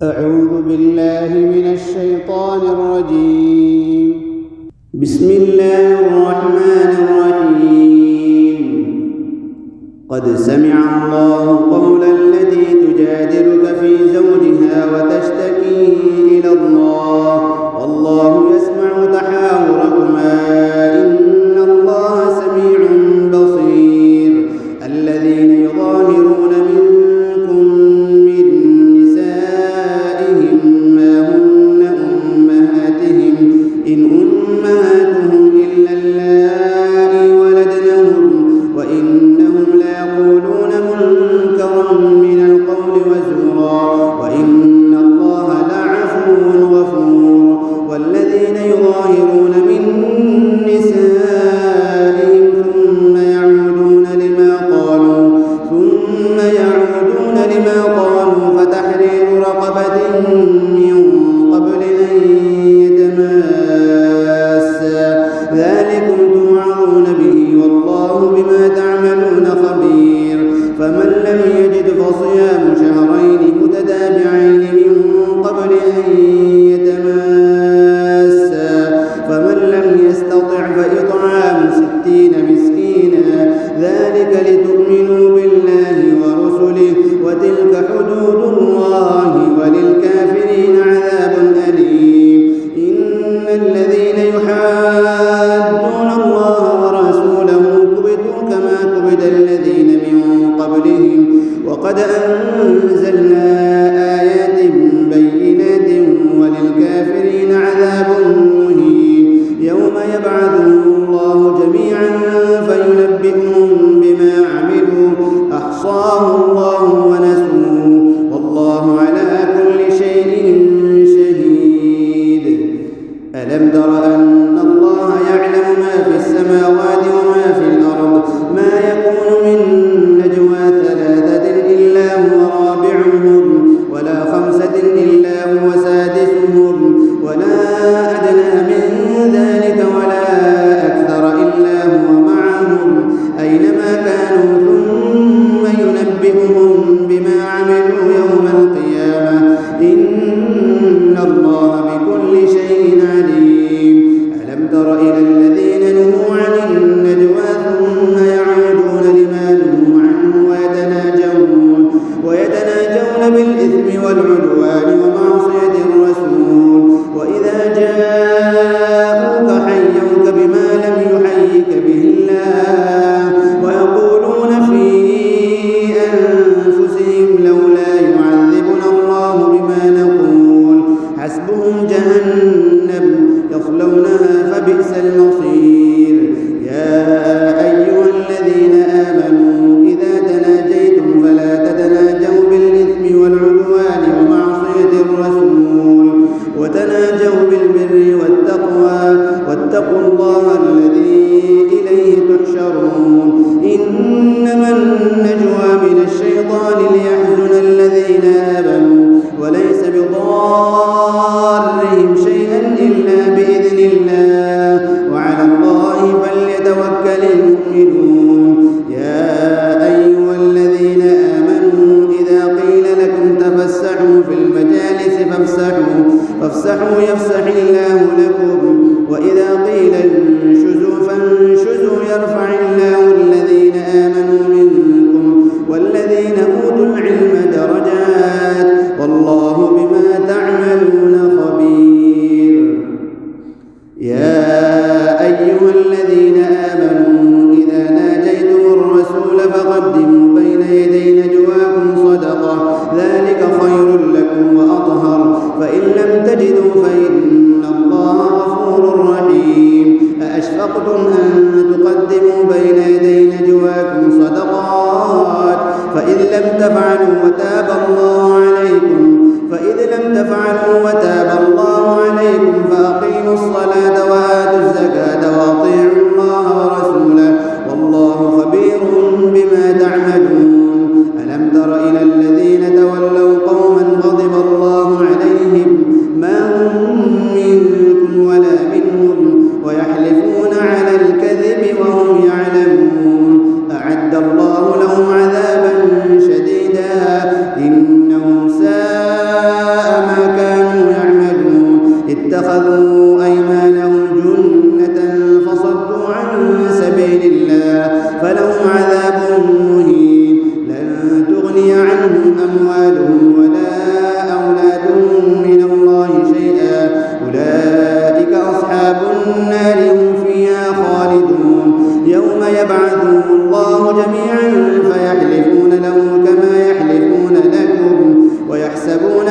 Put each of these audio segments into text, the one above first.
أعوذ بالله من الشيطان الرجيم. بسم الله الرحمن الرحيم. قد سمع الله قول التي تجادلك في زوجها وتشتكي إلى الله والله يسمع تحاوركما إن الله سميع بصير. الذين يظاهرون منكم من نسائهم ما هن أمهاتهم إن أمهاتهم إلا اللائي ولدنهم وإنهم ليقولون منكرا من القول وزورا وإن الله لعفو غفور. والذين يظاهرون من نسائهم ثم يعودون لما قالوا فتحرير رقبة من قبل أن يتماسا ذلكم توعظون به والله بما تعملون خبير. فمن لم يجد فصيام شهرين متتابعين من قبل أن يتماسا فمن لم يستطع فإطعام 60 مسكينا ذلك لتؤمنوا بالله ورسله وتلك حدود الله وللكافرين عذاب أليم. إن الذين يحادون الله ورسوله كبتوا كما كبت الذين من قبلهم وقد أنزلنا آيات بينات وللكافرين عذاب مهين. يوم يبعثهم الله جميعا فينبئهم بما عملوا أحصاه الله ونسوه والله على كل شيء شهيد. ألم تر أن الله يعلم ما في السماوات وما في الأرض ما يكون من نجوى 3 إلا هو رابعهم ولا 5 إلا هو سادسهم ولا أدنى من ذلك ولا أكثر إلا هو معهم أينما كانوا ثم ينبئهم بما عملوا يوم القيامة إن الله بكل شيء عليم. ألم تر إلى الذين نهوا عن النجوى ثم يعودون لما نهوا عنه ويتناجون بالإثم والعدوان ومعصية الرسول وإذا جاءوك حيوك بما لم يحيك به الله ويقولون في أنفسهم لولا يعذبنا الله بما نقول حسبهم جهنم يصلونها فبئس المصير. يا أيها الذين آمنوا إذا تناجيتم فلا تتناجوا بالإثم والعدوان ومعصية الرسول وتناجوا بالبر والتقوى واتقوا الله الذي إليه تحشرون. إنما النجوى من الشيطان ليحزن الذين آمنوا وليس بضارهم شيئا إلا بإذن الله وعلى الله فليتوكل المؤمنون. يا أيها الذين آمنوا إذا قيل لكم تفسحوا في المجالس فافسحوا يفسح الله لكم وإذا قيل انشزوا فانشزوا يرفع الله الذين آمنوا منكم والذين أوتوا العلم درجات والله بما تعملون خبير. يا أيها الذين آمنوا إذا ناجيتم الرسول فقدموا بين يدي نجواكم صدقة ذلك خير لكم وأطهر فإن لم تجدوا فإن الله غفور رحيم. أأشفقتم أن تقدموا بين يدي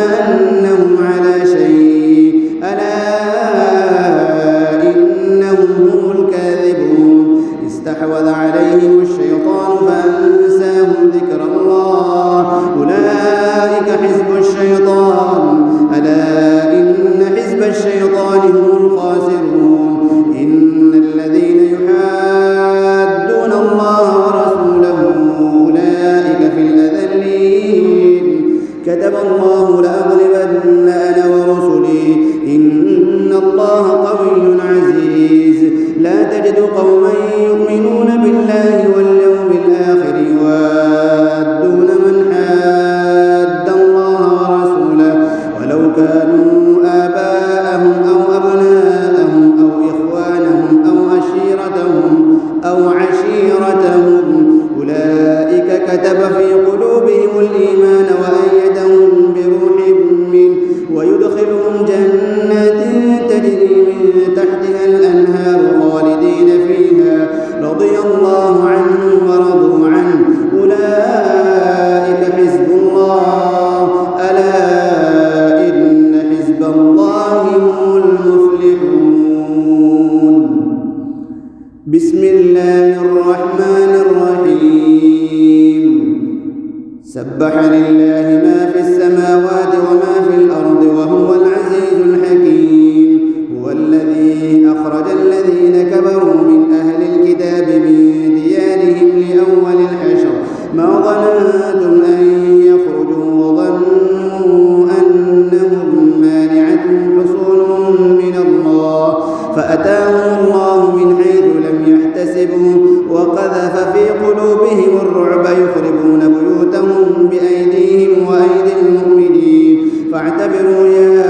أنهم على شيء، ألا إنهم هم الكاذبون. استحوذ عليهم الشيطان فأنساهم ذكر الله، أولئك حزب الشيطان، ألا إن حزب الشيطان هم الخاسرون. إن الذين يحادون الله ورسوله أولئك في الأذلين. كتب الله لأغلبن أنا ورسلي إن الله قوي عزيز. لا تجد قوما يؤمنون بالله واليوم الآخر يوادون من حاد الله ورسوله ولو كانوا آباءهم أو أبناءهم أو إخوانهم أو عشيرتهم أولئك كتب في قلوبهم الإيمان وأيدهم بروح منه ويدخلهم جنات تجري من تحتها الأنهار خالدين فيها، رضي الله عنهم ورضوا عنه، أولئك حزب الله، ألا إن حزب الله هم المفلحون. بسم الله الرحمن الرحيم. سبح لله ما في السماوات وما في الأرض وهو العزيز الحكيم. هو الذي أخرج الذين كفروا من أهل الكتاب من ديارهم لأول الحشر ما ظننتم أن يخرجوا وظنوا أنهم مانعتهم حصونهم من الله فأتاهم الله من حيث لم يحتسبوا وقذف في قلوبهم الرعب يخربون بيوتهم بأيديهم وأيدي المؤمنين فاعتبروا يا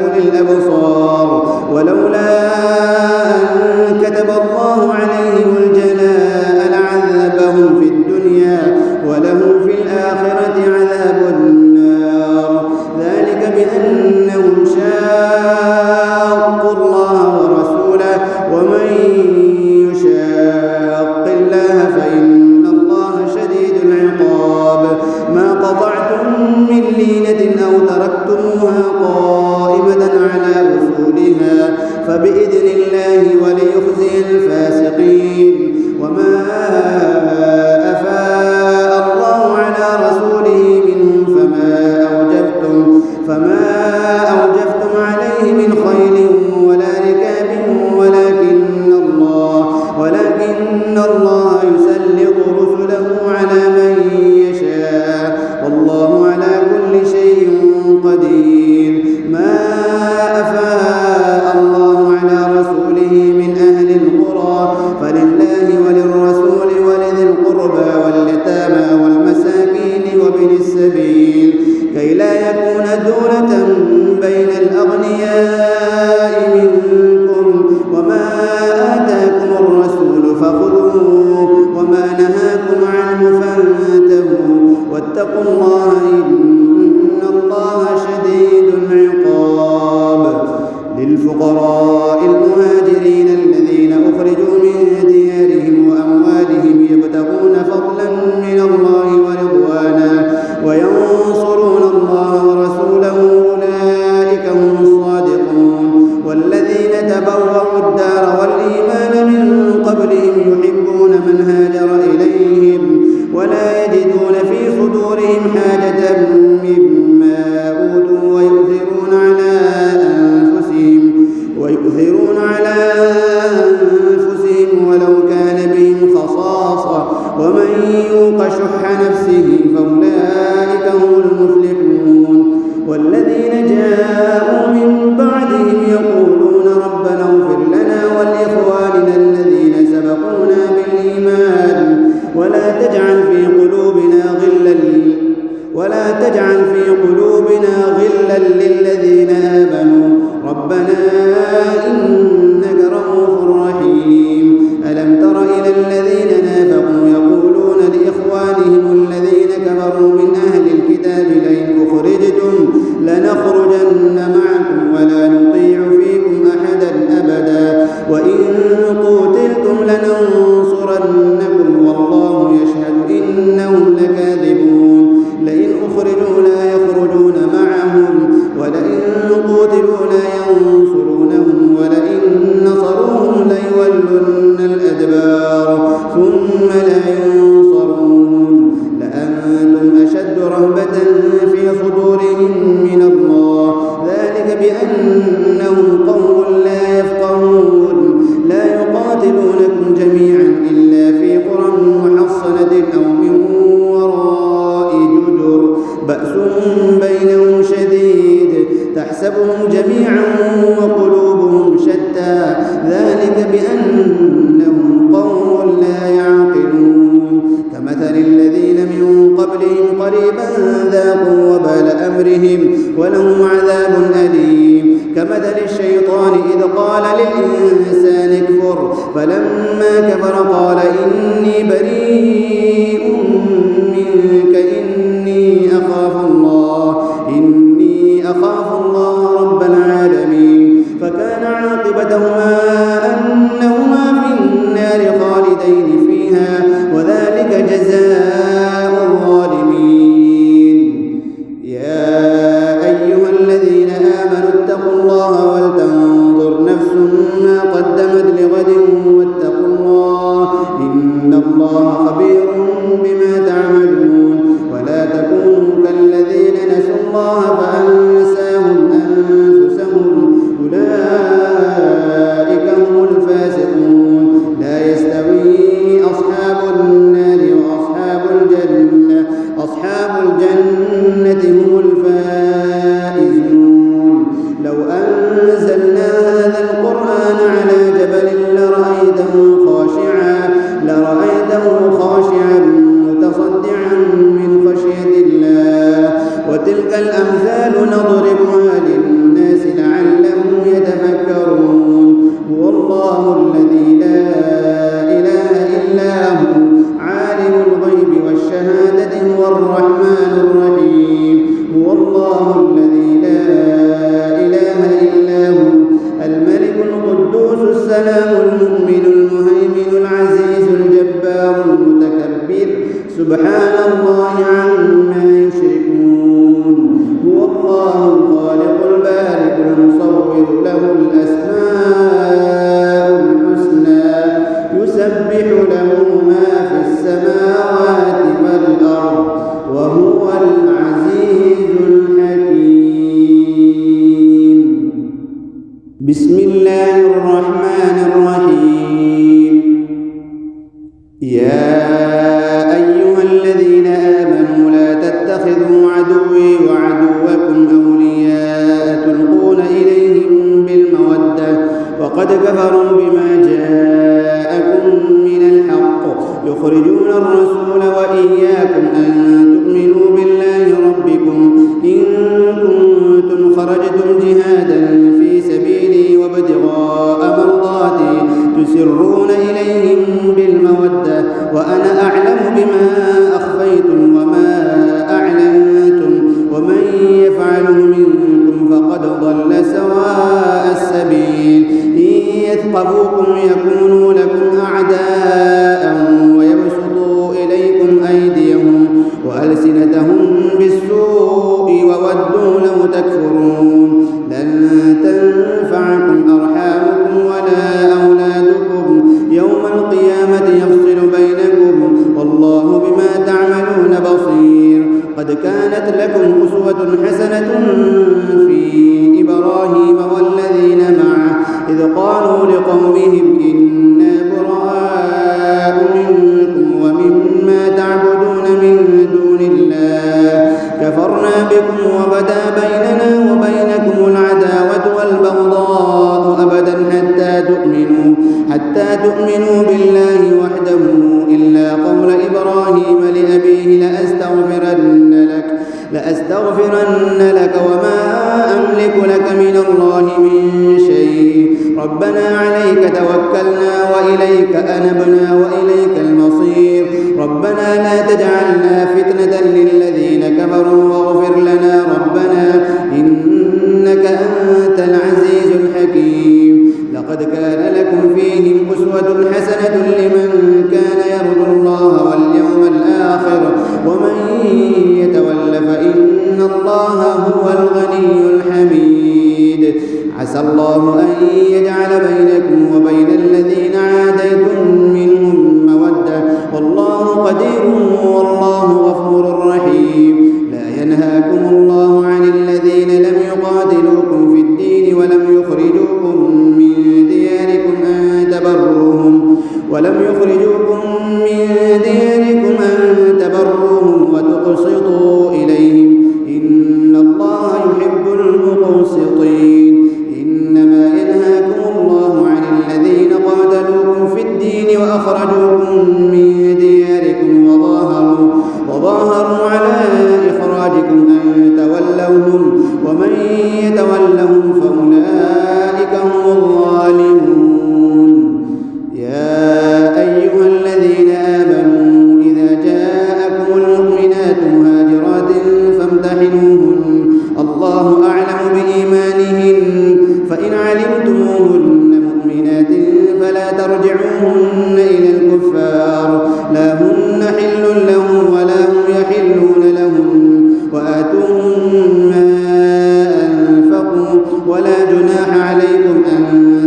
أولي الأبصار. ولولا أن كتب الله عليهم الجلاء لعذبهم في الدنيا ولهم في الآخرة عذاب النار، ذلك بأنهم شاقوا الله ورسوله ومن يشاق الله فإن الله شديد العقاب. ما قطعتم من لينة أو تركتموها قائمة على أصولها فبإذن الله وليخزي الفاسقين. وما أفاء الله على رسوله منهم فما أوجفتم عليه من خيل ولا ركاب ولكن الله يسلط رسله على من يشاء والله على كل شيء قدير. ما أفاء الله على رسوله من أهل القرى فلله وللرسول ولذي القربى واليتامى والمساكين وابن السبيل كي لا يكون دولة بين الأغنياء منكم. وما آتاكم الرسول فخذوه وما نهاكم عنه فانتهوا واتقوا الله إن الله شديد العقاب. للفقراء المهاجرين الذين أخرجوا من ديارهم وأموالهم يبتغون فضلا من الله ورضوانا وينصرون الله ورسوله أولئك هم الصادقون. والذين تبوأوا الدار والإيمان من قبلهم يحبون من هاجر إليهم ولا يجدون في صدورهم حاجة مما أوتوا ويؤثرون على أنفسهم ولو كان بهم خصاصة ومن يوق شح نفسه فأولئك هم المفلحون. والذين جاءوا من بعدهم يقولون ربنا اغفر لنا ولإخواننا الذين سبقونا بالإيمان ولا تجعل في قلوبنا غلا للذين آمنوا ربنا إنك رؤوف رحيم. ألم تر إلى الذين نافقوا يقولون لإخوانهم الذين كفروا من أهل الكتاب لئن أخرجتم لنخرجن معكم ولا نطيع فيكم أحدا أبدا وإن قتلتم لننصرنكم والله يشهد إنهم لكاذبون. لئن أخرجوا لا يخرجون معهم قوتلوا لا ينصرونهم ولئن نصروهم ليولن الأدبار ثم لا ينصرون لأنتم أشد رهبة في صدورهم من الله ذلك بأنهم قوم لا يفقهون لا يقاتلونكم جميعا إلا في قرى محصنة أو من وراء جدر بأس بينهم شديد تحسبهم جميعا وقلوبهم شتى ذلك بأنهم قوم لا يعقلون كمثل الذين من قبلهم قريبا ذاقوا وبال أمرهم ولهم عذاب أليم كمثل الشيطان إذ قال للإنسان اكفر فلما كفر قال إني بريء منك إني أخاف الله رب العالمين فكان عاقبتهما أنهما في النار خالدين فيها وذلك جزاء الظالمين يا أيها الذين آمنوا اتقوا الله ولتنظر نفس ما قدمت لغد واتقوا الله إن الله خبير بما تعملون ولا تكونوا كالذين نسوا الله فأنساهم أنفسهم أولئك هم الفاسقون لا يستوي أصحاب النار وأصحاب الجنة هم الفائزون لو أنزلنا هذا القرآن على جبل لرأيته خاشعا متصدعا من خشية الله وتلك الأمثال نضربها للناس لعلهم يتفكرون هو الله الذي لا إله إلا هو عالم الغيب والشهادة هو الرحمن الرحيم هو الله الذي لا إله إلا هو الملك القدوس السلام المؤمن المهيمن العزيز الجبار المتكبر سبحان الله عما يشركون هو الله الخالق البارئ المصور له الأسماء الحسنى يسبح له ما في السماوات والأرض وهو العزيز الحكيم بسم الله الرحمن الرحيم يا أيها الذين آمنوا لا تتخذوا عدوي وعدوكم أولياء تلقون إليهم بالمودة وقد كفروا بما جاءكم من الحق يخرجون الرسول وإياكم أن تؤمنوا بالله ربكم إن كنتم خرجتم جهادا في سبيلي وابتغاء مرضاتي تسرون إليهم بالمودة وأنا أعلم بما أخفيتم وما أعلنتم ومن يفعله منكم فقد ضل سواء السبيل إن يثقفوكم يكونوا لكم أعداء ويبسطوا إليكم أيديهم وألسنتهم بالسوء وودوا لو تكفرون لن تنفعكم أرحامكم ولا أولادكم يوم القيامة يفصل بينكم والله بما تعملون بصير قد كانت لكم أسوة حسنة في إبراهيم والذين معه إذ قالوا لقومهم إنا براء منكم ومما تعبدون من دون الله كفرنا بكم وبدا بيننا وبينكم العداوة والبغضاء أبدا حتى تؤمنوا بالله وحده إلا قول إبراهيم لأبيه لأستغفرن لك وما أملك لك من الله من شيء ربنا عليك توكلنا وإليك أنبنا وإليك المصير ربنا لا تجعلنا فتنة للذين كفروا واغفر لنا ربنا إنك أنت العزيز الحكيم لقد كان لكم فيهم أسوة حسنة لمن كان يرجو الله واليوم الآخر ومن يتول فإن الله هو الغني الحميد عسى الله أن يجعل بينكم وبين الذين عاديتم منهم مودة والله قدير والله غفور رحيم. لا ينهاكم الله عن الذين لم يقاتلوكم في الدين ولم يخرجوكم من دياركم أن تبروهم وتقسطوا إليهم إن الله يحب المقسطين. إنما ينهاكم الله عن الذين قاتلوكم في الدين وأخرجوكم من دياركم وظاهروا على إخراجكم أن تولوهم ومن يتولهم فأولئك هم الظالمون. يا أيها الذين آمنوا إذا جاءكم المؤمنات مهاجرات فامتحنوهن الله أعلم بإيمانهن فإن علمتموهن مؤمنات فلا ترجعوهن إلى الكفار لا هن حل لهم ولا هم يحلون لهم وآتوهم ما أنفقوا ولا جناح عليكم أن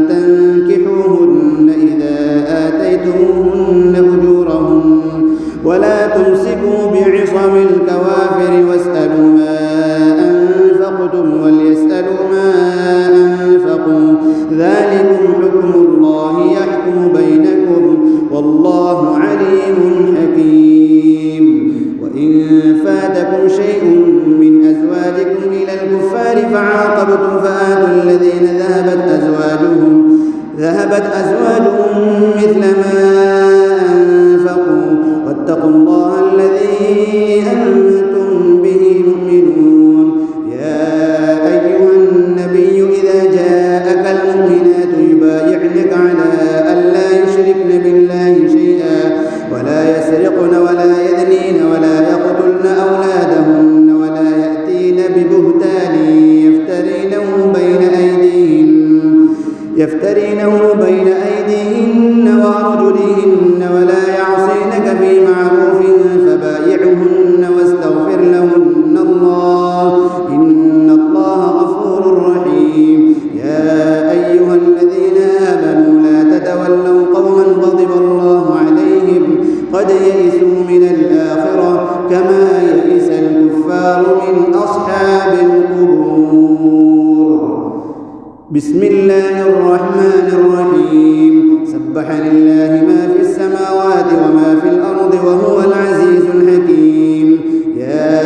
تنكحوهن إذا آتيتموهن أجورهن ولا تمسكوا بعصم الكوافر واسألوا ما أنفقتم وليسألوا ما أنفقوا ذلكم حكم الله يحكم بينكم والله عليم حكيم. وإن فاتكم شيء من أزواجكم إلى الكفار فعاقبتم فآتوا الذين ذهبت أزواجهم مثل ما أنفقوا واتقوا الله الذي أنتم به مؤمنون. يا أيها النبي إذا جاءك المؤمنات يبايعنك على ألا يشركن بالله شيئا ولا يسرقن ولا يذنين ولا يقتلن أولادهن ولا يأتين ببهتان يفترينه بين أيديهن وأرجلهن ولا يعصينك في معروف فبايعهن واستغفر لهن الله إن الله غفور رحيم. يا أيها الذين آمنوا لا تتولوا قوما غضب الله عليهم قد يئسوا من الآخرة كما يئس الكفار من أصحاب القبور. بسم الله الرحمن الرحيم. سبح لله ما في السماوات وما في الأرض وهو العزيز الحكيم. يا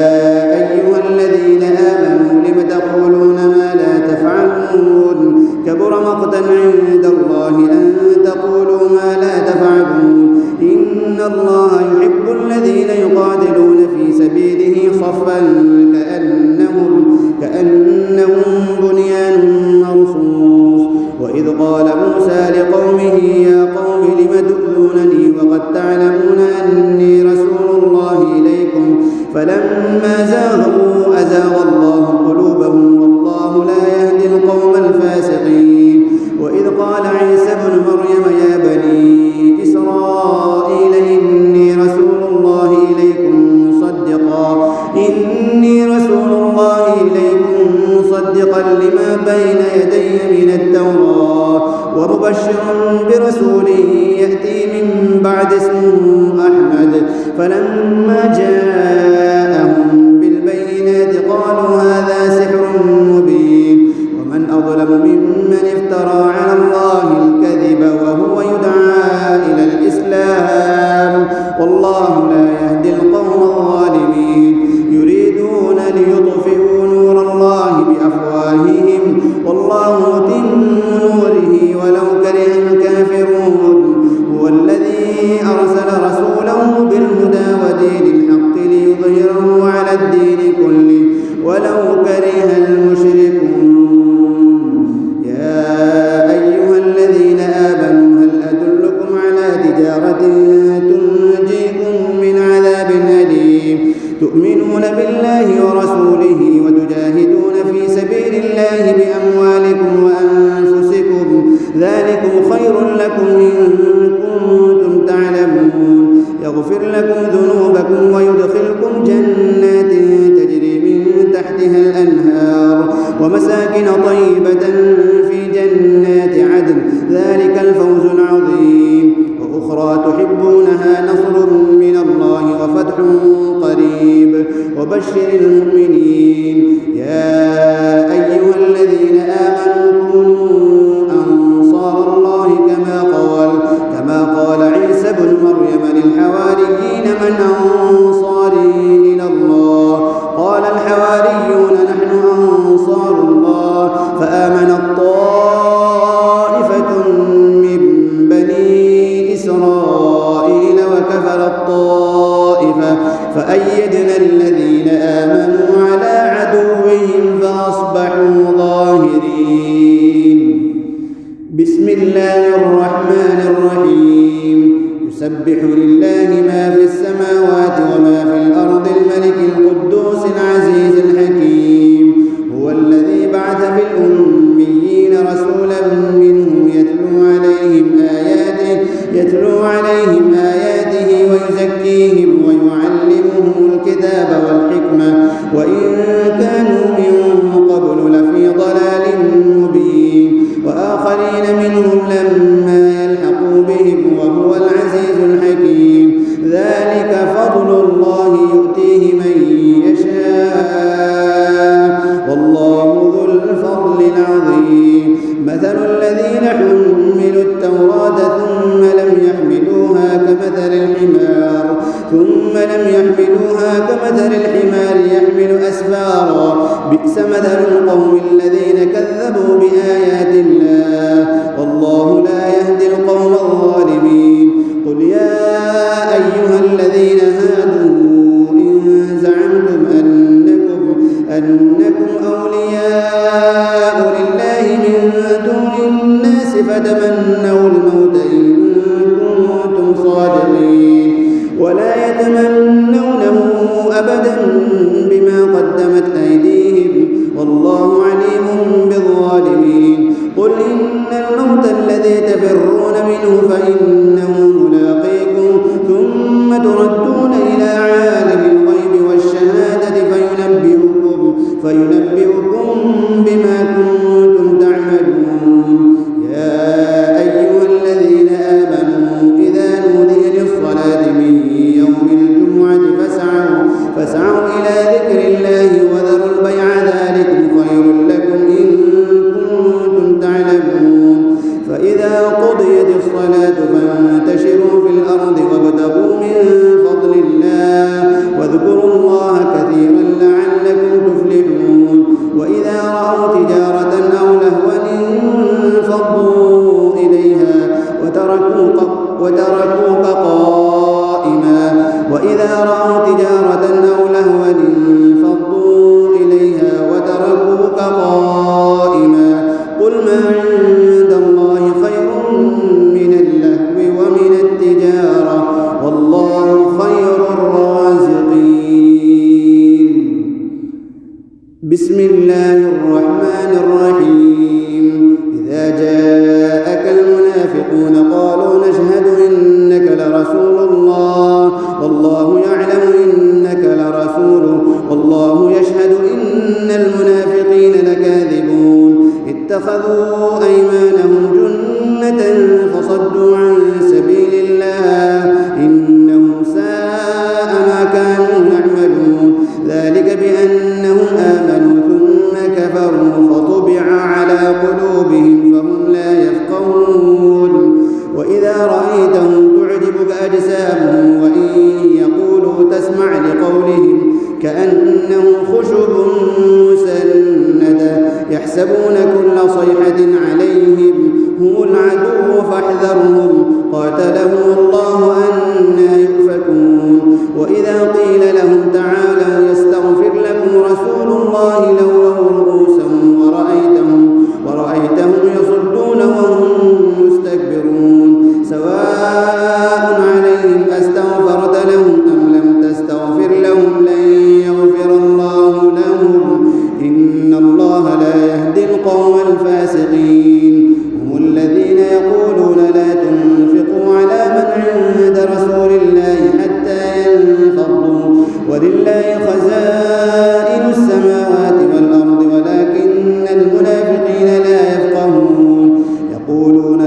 أيها الذين آمنوا لم تقولون ما لا تفعلون كبر مقتا عند الله أن تقولوا ما لا تفعلون إن الله يحب الذين يقاتلون في سبيله صفا كأنهم بنيان مرصوص. وإذ قال موسى لقومه يا قوم لم تؤذونني وقد تعلمون أني رسول الله إليكم فلما زاغوا أزاغ الله قلوبهم والله لا يهدي القوم الفاسقين. وإذ قال عيسى ابن مريم يا بني إسرائيل إني رسول الله إليكم مصدقا لما بين يدي من التوراة ومبشرا برسول يأتي من بعد اسمه أحمد. فلما جاءهم بالبينات قالوا هذا سحر مبين ومن أظلم ممن افترى على الله الكذب وهو يدعى إلى الإسلام والله لا يهدي القوم الظالمين. يريدون ليطفئوا نور الله بأفواههم والله متم نوره ولو كره الكافرون. هو الذي أرسل رسوله بالهدى ودين الحق ليظهره على الدين كله ولو كره المشركون. يا أيها الذين آمنوا هل أدلكم على تجارة تنجيكم من عذاب أليم تؤمنون بالله ورسوله وتجاهدون في سبيل الله بأموالكم وأنفسكم ذلكم خير لكم إن كنتم تعلمون. يغفر لكم ذنوبكم ويدخلكم جنات تجري من تحتها الأنهار ومساكن طيبة في ذلك الفوز العظيم. وأخرى تحبونها نصر من الله وفتح قريب وبشر المؤمنين. يا أيها الذين آمنوا كونوا أنصار الله كما قال عيسى بن مريم للحواريين من أنصاري إلى الله؟ قال الحواريون نحن أنصار الله. فآمنت طائفة من بني إسرائيل وكفرت طائفة فأيدنا الذين آمنوا على عدوهم فأصبحوا ظاهرين. بسم الله الرحمن الرحيم. يسبح لله ما في السماوات وما في الأرض الملك القدوس العزيز الحكيم. هو الذي بعث في الأميين رسولا منهم يتلو عليهم آياته ويزكيهم ويعلمهم الكتاب والحكمة وإن كانوا من قبل لفي ضلال مبين. وآخرين منهم لما يلحقوا بهم وهو العزيز الحكيم. ذلك فضل الله يؤتيه من يشاء والله ذو الفضل العظيم. مثل الذين حملوا التوراة ثم لم يحملوها كمثل الحمار يحمل أسفارا. بئس مثل القوم الذين كذبوا بآيات الله والله لا يهدي القوم الظالمين. قل يا أيها الذين هادوا إن زعمتم أنكم أولياء لله من دون الناس فتمنوا الموت إن كنتم صادقين ولا يتمنونه أبدا بما قدمت أيديهم والله عليم بالظالمين. قل إن الموت الذي تفرون منه فإنه ملاقيكم ثم تردون إلى عالم الغيب والشهادة فينبئكم بما كنتم تعملون. يا أيها الذين آمنوا إذا نودي للصلاة من يوم الجمعة فاسعوا إلى ذكر الله وذروا البيع ذلكم خير لكم إن كنتم تعلمون. فإذا قضيت الصلاة فانتشروا في الأرض وابتغوا من فضل الله واذكروا الله كثيرا لعلكم تفلحون. وإذا رأوا تجارة أو لهوا انفضوا إليها وتركوك قائما. قل ما عند الله خير من اللهو ومن التجارة والله خير الرازقين. بسم الله الرحمن الرحيم. إذا جاءك المنافقون قالوا نشهد إنك لرسول الله والله يعلم إنك لرسوله والله يشهد إن المنافقين لكاذبون. اتخذوا أيمانهم جنة فصدوا عن سبيل الله إنهم ساء ما كانوا يعملون. ذلك بأنهم آمنوا ثم كفروا فطبع على قلوبهم فهم لا يفقهون. وإذا رأيتهم تعجبك أجسامهم وإن يقولوا تسمع لقولهم كأنهم خشب مسندة يحسبون كل صيحة عليهم هم العدو فاحذرهم قاتلهم الله أنى يؤفكون. وإذا قيل لهم تعالوا يستغفر لكم رسول الله لووا رؤوسهم ورأيتهم يصدون وهم مستكبرون. سواء عليهم أستغفرت لهم أم لم تستغفر لهم لن يغفر الله لهم إن الله لا يهدي القوم الفاسقين. هم الذين يقولون لا تنفقوا على من عند رسول الله حتى ينفضوا ولله خزائن السماوات والأرض ولكن المنافقين لا يفقهون. يقولون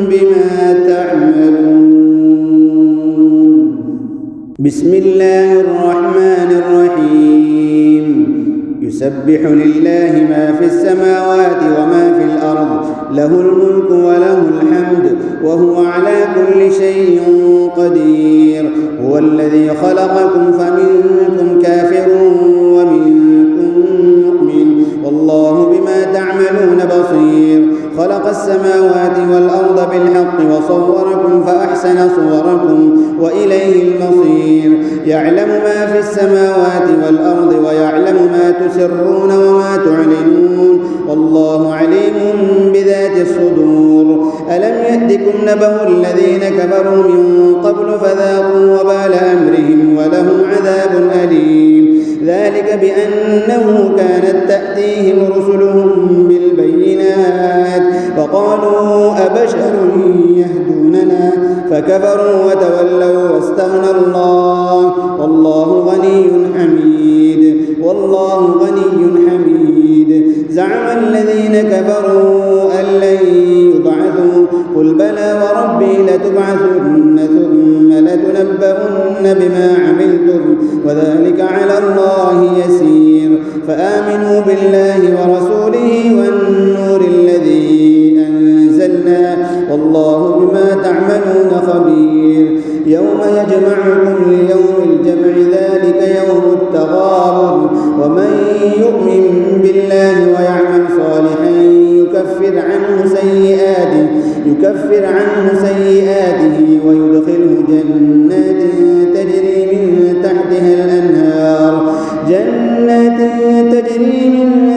بما تعملون. بسم الله الرحمن الرحيم. يسبح لله ما في السماوات وما في الأرض، له الملك وله الحمد وهو على كل شيء قدير. هو الذي خلقكم فمنكم كافر ومنكم مؤمن، والله بما تعملون بصير. خلق السماوات والأرض بالحق وصوركم فأحسن صوركم وإليه المصير. يعلم ما في السماوات والأرض ويعلم ما تسرون وما تعلنون، والله عليم بذات الصدور. ألم يأتكم نبأ الذين كفروا من قبل فذاقوا وبال أمرهم ولهم عذاب أليم. ذلك بأنه كانت تأتيهم رسلهم بالبينات فقالوا أبشر يهدوننا فكفروا وتولوا واستغنى الله، والله غني حميد. والله غني حميد. زعم الذين كفروا أن لن يبعثوا، قل بلى وربي لتبعثن ثم لتنبؤن بما عملتم وذلك على الله يسير. فآمنوا بالله ورسوله والنور الذي أنزلنا، والله بما تعملون خبير. يوم يجمعكم ليوم الجمع ذلك يوم التغابن، ومن يؤمن بالله ويعمل صالحا يكفر عنه سيئاته ويدخله جنات تجري من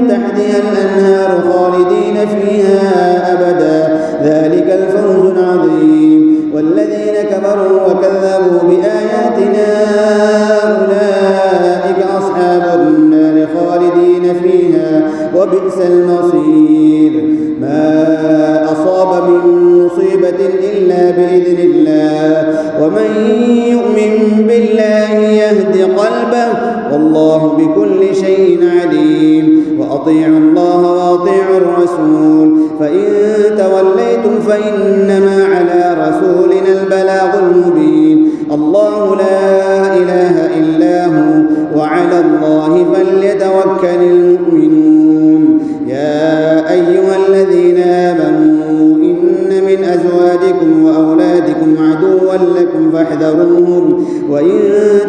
تحتها الأنهار خالدين فيها أبدا، ذلك الفوز العظيم. والذين كفروا وكذبوا بآياتنا أولئك أصحاب النار خالدين فيها وبئس المصير. ما أصاب من مصيبة إلا بإذن الله، ومن يؤمن بالله يهد قلبه، والله بكل شيء عليم. وأطيعوا الله وأطيعوا الرسول، فإن توليتم فإنما على رسولنا البلاغ المبين. الله لا إله إلا هو وعلى الله فليتوكل المؤمنون. يا أيها الذين آمنوا إن من أزواجكم وأولادكم عدوا لكم فاحذروهم، وإن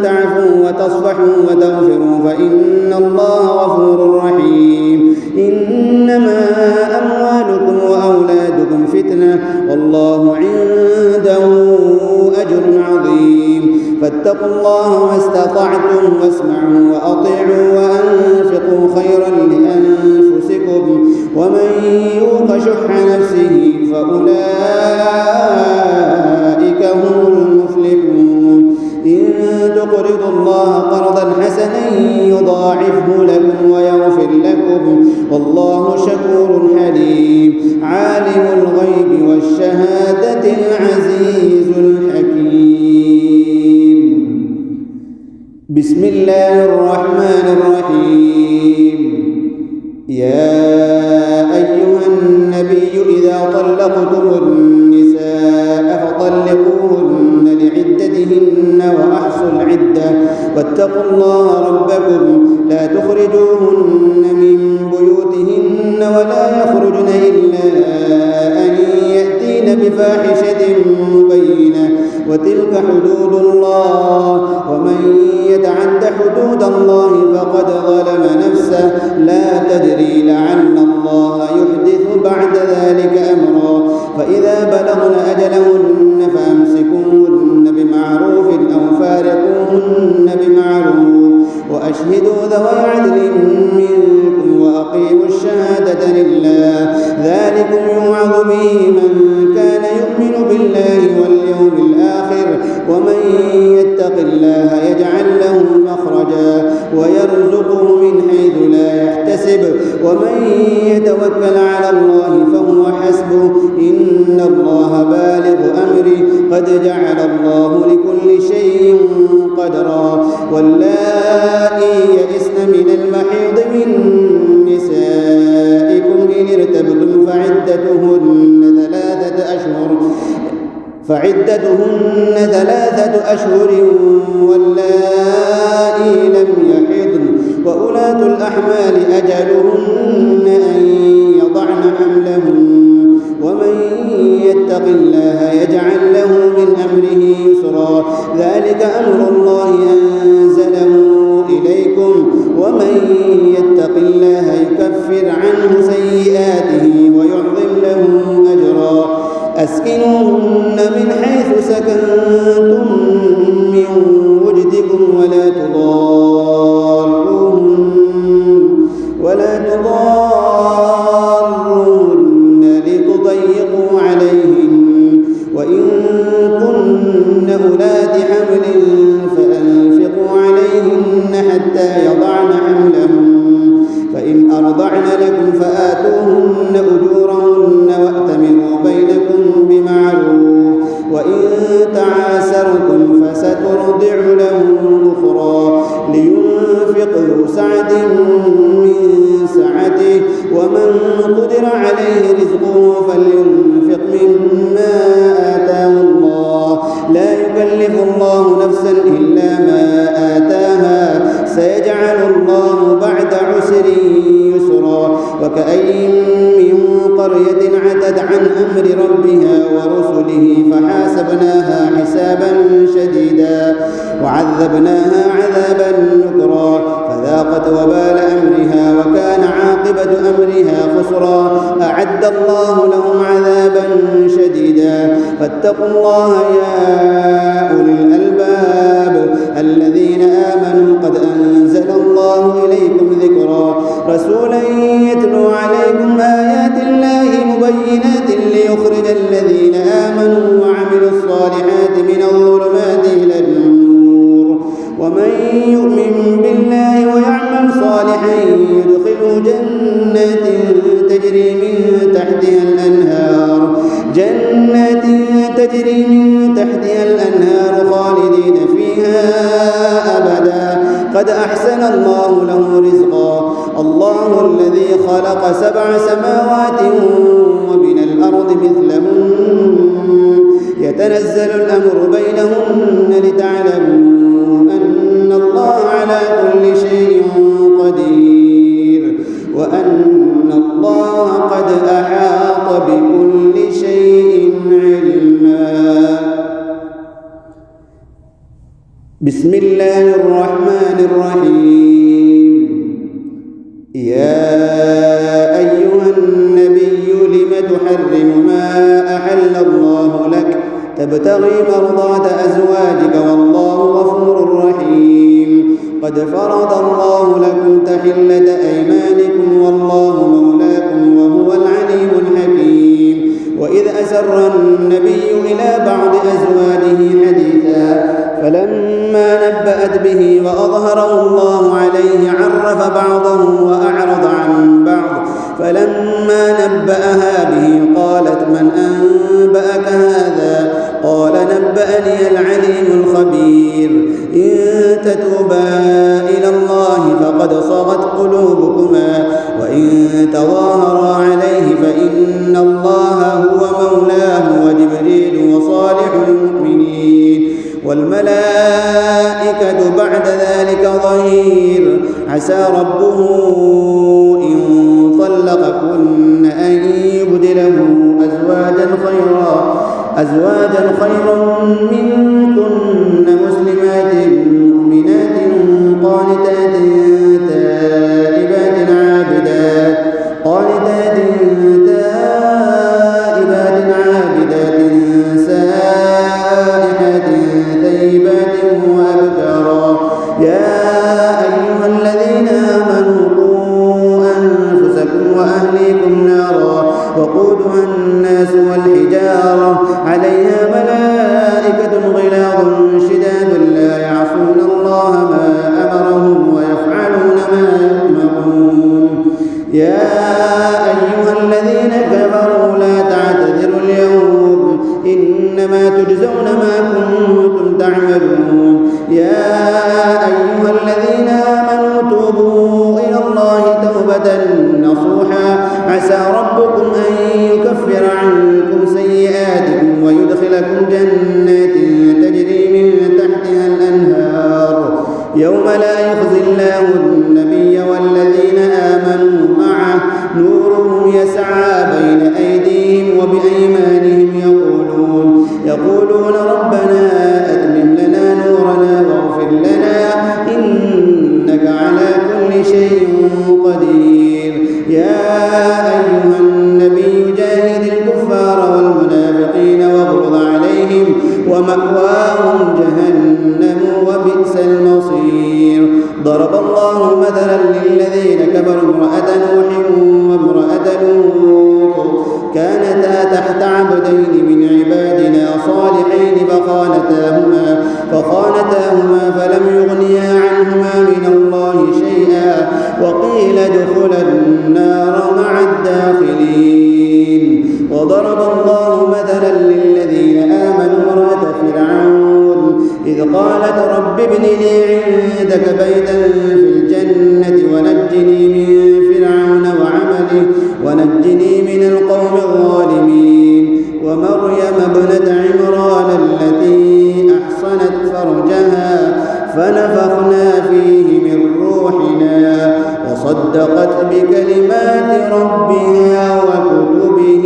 تعفوا وتصفحوا وتغفروا فإن الله غفور رحيم. إنما أموالكم وأولادكم فتنة، والله عنده أجر عظيم. فاتقوا الله ما استطعتم واسمعوا وأطيعوا وأنفقوا خيرا لأنفسكم، ومن يوق شح نفسه فأولئك هم المفلحون. إن تقرضوا الله قرضا حسنا يضاعفه لكم ويغفر لكم، والله شكور حليم. عالم الغيب والشهادة العزيز الحكيم. بسم الله الرحمن الرحيم. يا أيها النبي إذا طلقتم النساء فطلقوهن لعدتهن وأحصوا العدة، واتقوا الله ربكم لا تخرجوهن من بيوتهن ولا يخرجن إلا أن يأتين بفاحشة مبينة، وتلك حدود الله، ومن يتعد حدود الله فقد ظلم نفسه. لا تدري لعل الله يحدث بعد ذلك أمرا. فإذا بلغن أجلهن فأمسكوهن بمعروف أو فارقوهن بمعروف، وأشهدوا ذوي عدل منكم وأقيموا الشهادة لله. ذلكم يوعظ به من كان يؤمن بالله واليوم الآخر، ومن يتق الله يجعل له مخرجا ويرزقه من حيث لا يحتسب، ومن يتوكل على الله فهو حسبه. إن الله بالغ أمره، قد جعل الله لكل شيء قدرا. واللائي يئسن من المحيض من نسائكم إن ارتبتم فعدتهن 3 فعدتهن 3 أشهر واللائي لم يحضن وأولاة الأحمال أجلهن أن يضعن حملهن ومن يتق الله يجعل له من أمره يسرا ذلك أمر الله أنزله إليكم ومن يتق الله يكفر عنه سيئاته ويعظم له أجرا أسكنوهن من حيث سكنتم من وجدكم ولا تضاروهن لتضيقوا عليهن وإن كن أولات حمل فأنفقوا عليهن حتى يضعن حملهن فإن أرضعن لكم فآتوهن أجورهن وأتمروا بينكم بمعروف وإن تعاسرتم فسترضع له أخرى لينفق ذو سعة من سعته ومن قدر عليه رزقه فلينفق مما آتاه الله لا يكلف الله نفسا إلا ما آتاها سيجعل الله بعد عسر يسرا وكأين من قرية عتت عن أمر ربها ورسله فحاسبناها حسابا شديدا وعذبناها عذابا نكرا فذاقت وبال أمرها وكان عاقبة أمرها خسرا أعد الله لهم عذابا شديدا فاتقوا الله يا أولي الألباب الذين آمنوا قد أنزل الله إليكم ذكرا رسولا يتلو عليكم آيات الله مبينات ليخرج الذين آمنوا وعملوا الصالحات من الظلمات إلى النور ومن يؤمن بالله ويعمل صالحا يدخله جنات تجري من تحتها الأنهار خالدين فيها أبدا قد أحسن الله له رزقا الله الذي خلق 7 سماوات ومن الأرض مثلهن يتنزل الأمر بينهن لتعلموا أن الله على كل شيء قدير وأن الله قد أحاط بكل شيء علما بسم الله الرحمن الرحيم يا أيها النبي لم تحرم ما أحل الله لك تبتغي مرضات أزواجك والله غفور رحيم قد فرض الله لكم تحلة أيمانكم والله مولاكم وهو العليم الحكيم وإذ أسر النبي إلى بعض أزواجه حديثا فلما نبأت به وأظهره الله عليه عرف بعضه وأعرض عن بعض فلما نبأها به قالت من أنبأك هذا قال نبأني العليم الخبير إن تتوبا إلى الله فقد صغت قلوبكما وإن تظاهرا عليه فإن الله هو مولاه وجبريل وصالح المؤمنين والملائكة بعد ذلك ظهير عسى ربه إن طلقكن أن يبدله أزواجا خيرا منكن مسلمات مؤمنات قانتات تائبات عابدات سائحات ثيبات وأبكارا يا أيها الذين آمنوا قوا أنفسكم وأهليكم نارا وقودها الناس والحجارة عليها ملائكة غلاظ شداد لا يعصون الله ما أمرهم ويفعلون ما يؤمرون يا أيها الذين كفروا لا تعتذروا اليوم إنما تجزون ما كنتم تعملون يا أيها الذين آمنوا توبوا إلى الله توبة نصوحا عسى ربكم أن يكفر عنكم سيئاتكم ويدخلكم جنات الآخرين واغلظ عليهم ومأواهم جهنم وبئس المصير. ضرب الله مثلا للذين كفروا امرأة نوح وامرأة لوط كانتا تحت عبدين من عبادنا صالحين فخانتاهما فلم يغنيا عنهما من الله شيئا وقيل ادخلا النار مع الداخلين. وضرب الله مثلا للذين آمنوا امرأة فرعون إذ قالت رب ابن لي عندك بيتا في الجنة ونجني من فرعون وعمله ونجني من القوم الظالمين. ومريم ابنة عمران التي أحصنت فرجها فنفخنا فيه من روحنا وصدقت بكلمات ربها وكتبه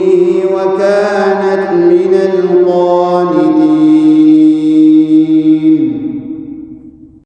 وكانت